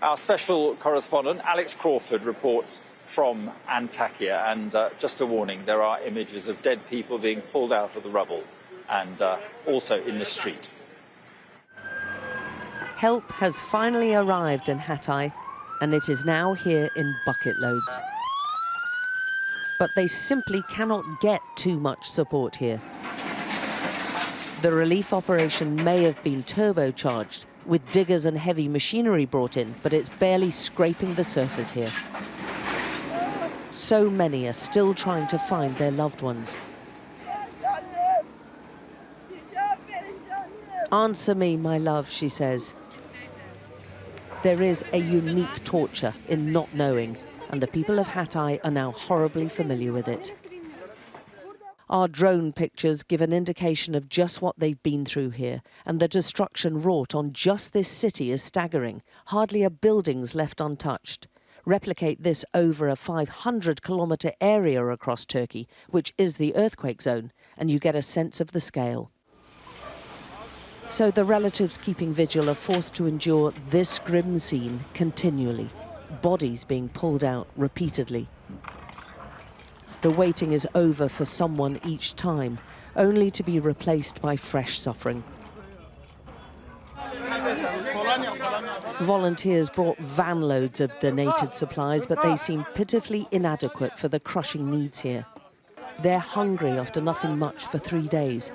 Our special correspondent, Alex Crawford, reports from Antakya. And just a warning, there are images of dead people being pulled out of the rubble and also in the street. Help has finally arrived in Hatay, and it is now here in bucket loads. But they simply cannot get too much support here. The relief operation may have been turbocharged, with diggers and heavy machinery brought in, but it's barely scraping the surface here. So many are still trying to find their loved ones. Answer me, my love, she says. There is a unique torture in not knowing, and the people of Hatay are now horribly familiar with it. Our drone pictures give an indication of just what they've been through here, and the destruction wrought on just this city is staggering. Hardly a building's left untouched. Replicate this over a 500-kilometre area across Turkey, which is the earthquake zone, and you get a sense of the scale. So the relatives keeping vigil are forced to endure this grim scene continually, bodies being pulled out repeatedly. The waiting is over for someone each time, only to be replaced by fresh suffering. Volunteers brought van loads of donated supplies, but they seem pitifully inadequate for the crushing needs here. They're hungry after nothing much for 3 days,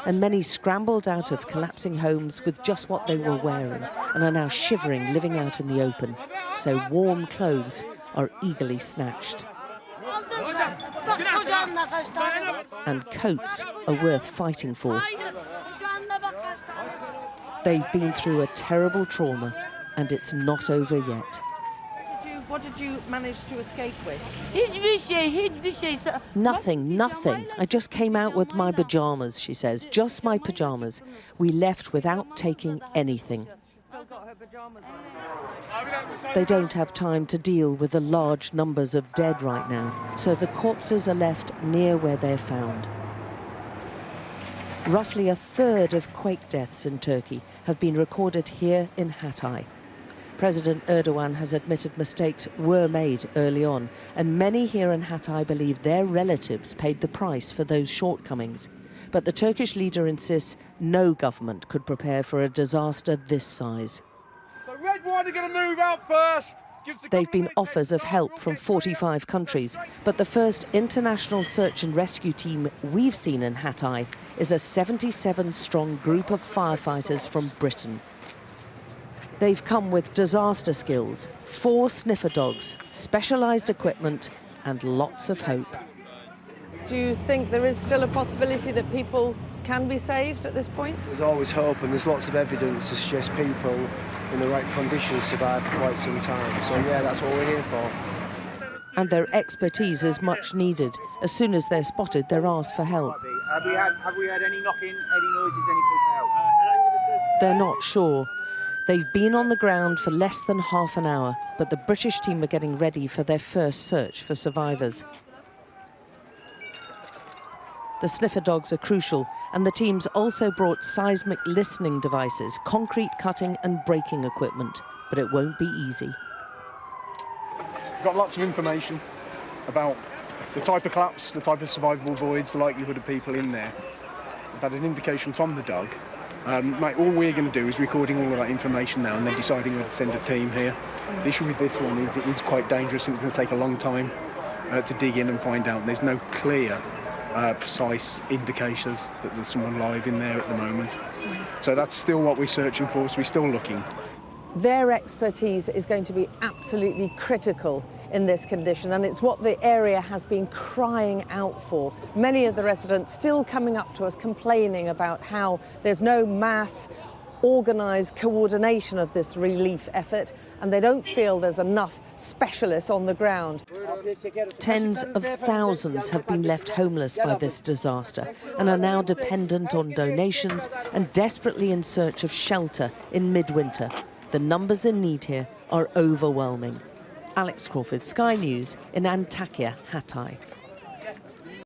and many scrambled out of collapsing homes with just what they were wearing and are now shivering, living out in the open. So warm clothes are eagerly snatched. And coats are worth fighting for. They've been through a terrible trauma, and it's not over yet. What did you manage to escape with? Nothing. I just came out with my pyjamas, she says. Just my pyjamas. We left without taking anything. They don't have time to deal with the large numbers of dead right now, so the corpses are left near where they're found. Roughly a third of quake deaths in Turkey have been recorded here in Hatay. President Erdogan has admitted mistakes were made early on, and many here in Hatay believe their relatives paid the price for those shortcomings. But the Turkish leader insists no government could prepare for a disaster this size. So Red One are going to move out first. They've been offers of help from 45 countries, but the first international search and rescue team we've seen in Hatay is a 77-strong group of firefighters from Britain. They've come with disaster skills, 4 sniffer dogs, specialised equipment and lots of hope. Do you think there is still a possibility that people can be saved at this point? There's always hope, and there's lots of evidence to suggest people in the right conditions survive for quite some time. So yeah, that's what we're here for. And their expertise is much needed. As soon as they're spotted, they're asked for help. Have we had any knocking, any noises, any people help? They're not sure. They've been on the ground for less than half an hour, but the British team are getting ready for their first search for survivors. The sniffer dogs are crucial, and the teams also brought seismic listening devices, concrete cutting and breaking equipment. But it won't be easy. We've got lots of information about the type of collapse, the type of survivable voids, the likelihood of people in there. We've had an indication from the dog. All we're going to do is recording all of that information now and then deciding whether to send a team here. The issue with this one is it is quite dangerous and it's going to take a long time to dig in and find out. There's no clear, precise indications that there's someone live in there at the moment. So that's still what we're searching for, so we're still looking. Their expertise is going to be absolutely critical in this condition, and it's what the area has been crying out for. Many of the residents still coming up to us complaining about how there's no mass organised coordination of this relief effort, and they don't feel there's enough specialists on the ground. Tens of thousands have been left homeless by this disaster and are now dependent on donations and desperately in search of shelter in midwinter. The numbers in need here are overwhelming. Alex Crawford, Sky News in Antakya, Hatay.